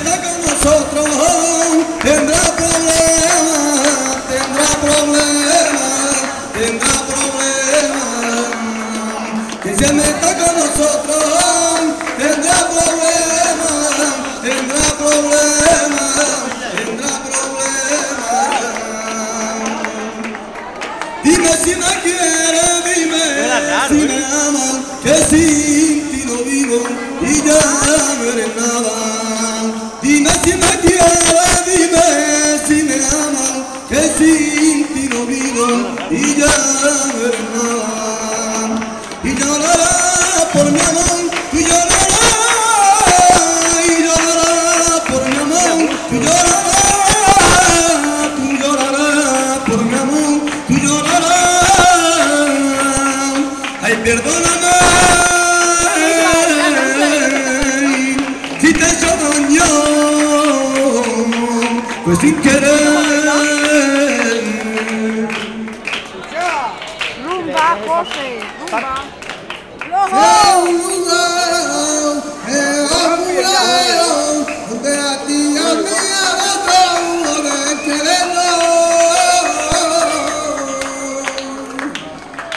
meta con nosotros tendrá problemas, tendrá problemas, tendrá problemas. Que se meta con nosotros tendrá problemas, tendrá problemas, tendrá problemas. Dime si me quieres, dime si me amas, que sin ti no vivo y ya no eres nada. Dime si me quieres, dime si me amas, que sin ti no vivo y ya no eres nada. Y llorarás por mi amor, y llorarás, y llorarás por mi amor, tú llorarás por mi amor, tú llorarás. Ay, perdóname si te he hecho daño, pues sin querer. Rumba, José, rumba. Donde a ti y a mí a otro de quererlo.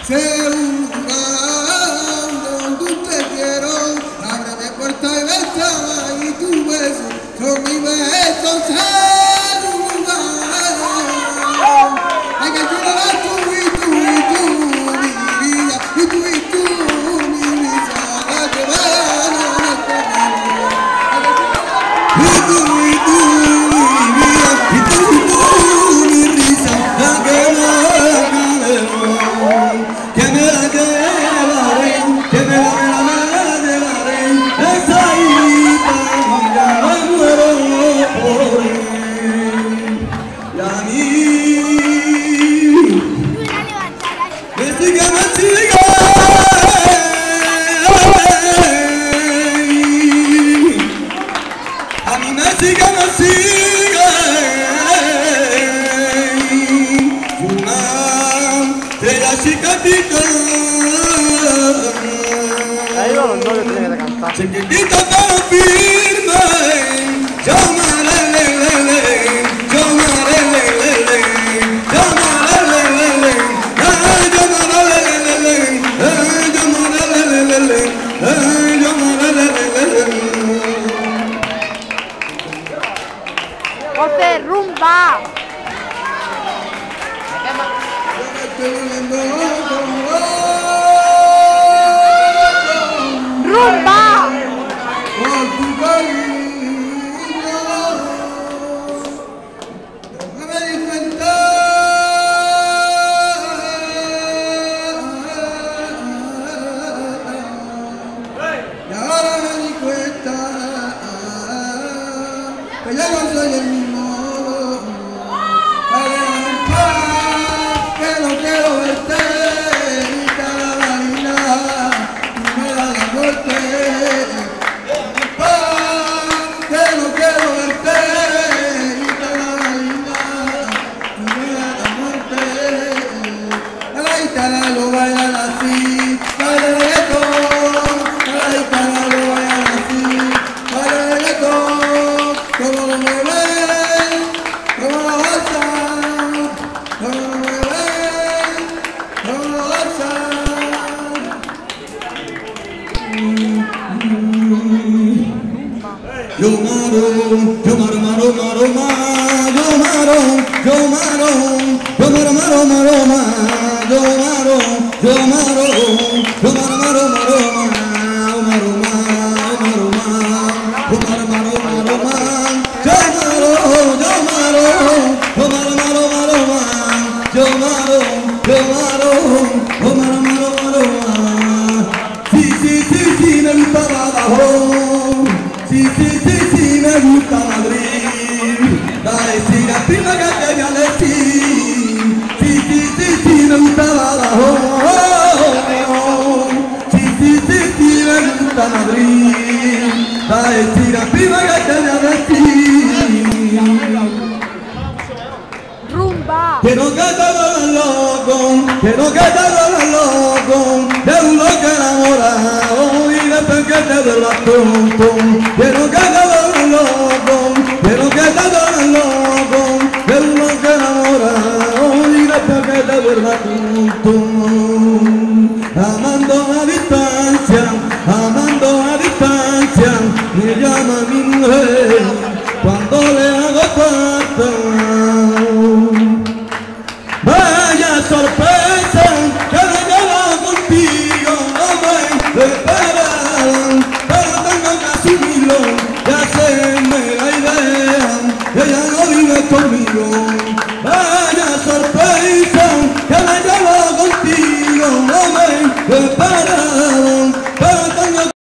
Sé un lugar donde te quiero, ábreme puerta y besa y tu beso son mis besos. Sé un lugar, hay que llorar tú y tú y tú, mi vida, y tú y tú, mi risa, la que van a y tú, mi vida, y tú, mi risa, la que me la llevaré, que me la llevaré, esa hija ya me muero por él. La me sigue, me sigue. A mí me sigue, me sigue. Una estrella chiquitita. Ahí va los novios que tienen que cantar. Chiquitita pero firme. Llámale, llámale, llámale, José, rumba. Rumba. Y ahora me di cuenta que yo no soy el mismo. Que no quiero verte y cada vaina tú me das la muerte. Que no quiero verte y cada vaina tú me das la muerte. La guitarra lo bailan así, baila el reggaetón. La guitarra lo bailan así, baila el reggaetón. Como lo mueven, como lo gozan, como lo mueven, como lo gozan. Yo maro, yo maro, maro, maro, maro, yo maro, yo maro, yo maro, maro, maro, maro, yo maro, yo maro, yo maro, maro, maro, maro, maro, maro, maro, maro, maro, maro, yo maro, yo maro, yo maro, maro, maro, yo maro, yo maro, yo maro, maro, maro, sí, sí, sí, sí, me gusta abajo, sí, sí, sí, sí, me gusta Madrid, la vecina prima que te voy a decir, sí, sí, sí, sí, me gusta abajo, sí, sí, sí, sí, me gusta Madrid, la vecina prima que te voy a decir. Rumba. Quiero que te vuelvas loco, quiero que te vuelvas loco, de uno que enamorado y después que te vuelvas tonto. Quiero que te vuelvas loco, verdad juntos, amando a distancia, me llama mi mujer cuando le hago falta. Vaya sorpresa que me llevo contigo, no me esperan, pero tengo que asumirlo y hacerme la idea que ya no vive conmigo.